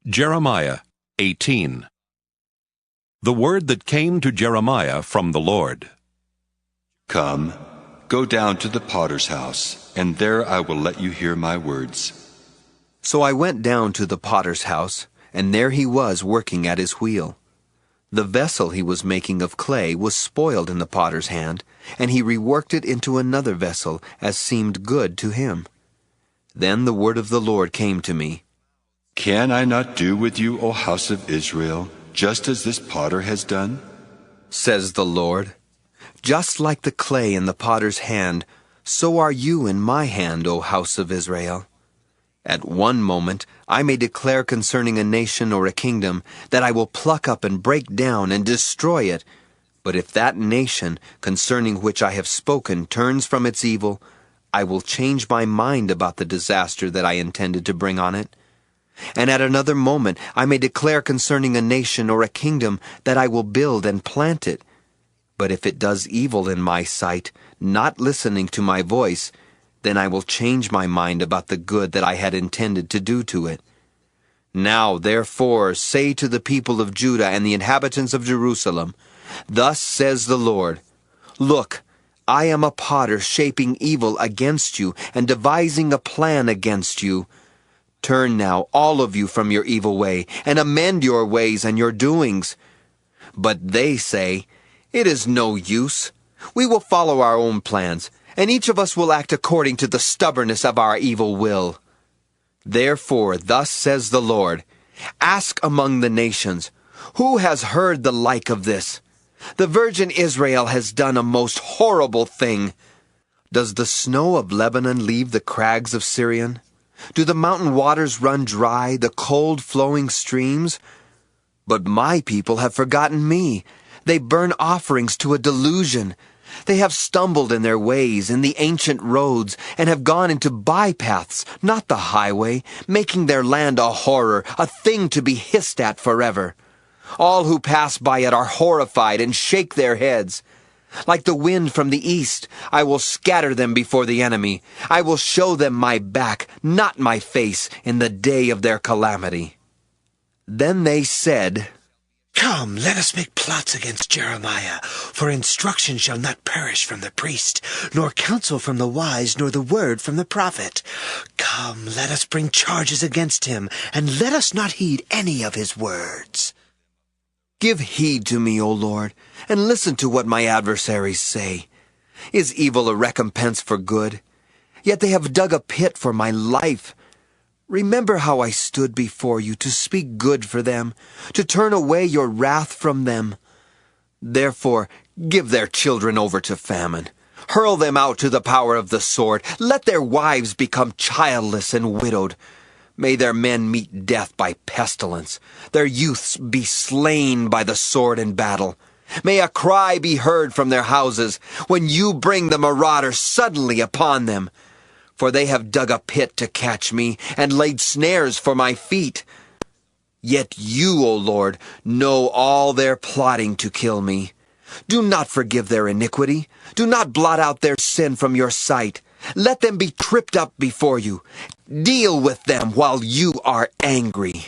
Jeremiah 18. The word that came to Jeremiah from the Lord. Come, go down to the potter's house, and there I will let you hear my words. So I went down to the potter's house, and there he was working at his wheel. The vessel he was making of clay was spoiled in the potter's hand, and he reworked it into another vessel as seemed good to him. Then the word of the Lord came to me. Can I not do with you, O house of Israel, just as this potter has done? Says the Lord. Just like the clay in the potter's hand, so are you in my hand, O house of Israel. At one moment I may declare concerning a nation or a kingdom that I will pluck up and break down and destroy it. But if that nation, concerning which I have spoken, turns from its evil, I will change my mind about the disaster that I intended to bring on it. And at another moment I may declare concerning a nation or a kingdom that I will build and plant it. But if it does evil in my sight, not listening to my voice, then I will change my mind about the good that I had intended to do to it. Now, therefore, say to the people of Judah and the inhabitants of Jerusalem, Thus says the Lord, Look, I am a potter shaping evil against you and devising a plan against you. Turn now, all of you, from your evil way, and amend your ways and your doings. But they say, It is no use. We will follow our own plans, and each of us will act according to the stubbornness of our evil will. Therefore, thus says the Lord, Ask among the nations, Who has heard the like of this? The virgin Israel has done a most horrible thing. Does the snow of Lebanon leave the crags of Syrian? Do the mountain waters run dry, the cold flowing streams? But my people have forgotten me. They burn offerings to a delusion. They have stumbled in their ways, in the ancient roads, and have gone into bypaths, not the highway, making their land a horror, a thing to be hissed at forever. All who pass by it are horrified and shake their heads. Like the wind from the east, I will scatter them before the enemy. I will show them my back, not my face, in the day of their calamity. Then they said, Come, let us make plots against Jeremiah, for instruction shall not perish from the priest, nor counsel from the wise, nor the word from the prophet. Come, let us bring charges against him, and let us not heed any of his words. Give heed to me, O Lord, and listen to what my adversaries say. Is evil a recompense for good? Yet they have dug a pit for my life. Remember how I stood before you to speak good for them, to turn away your wrath from them. Therefore, give their children over to famine. Hurl them out to the power of the sword. Let their wives become childless and widowed. May their men meet death by pestilence, their youths be slain by the sword in battle. May a cry be heard from their houses when you bring the marauder suddenly upon them. For they have dug a pit to catch me and laid snares for my feet. Yet you, O Lord, know all their plotting to kill me. Do not forgive their iniquity. Do not blot out their sin from your sight. Let them be tripped up before you. Deal with them while you are angry.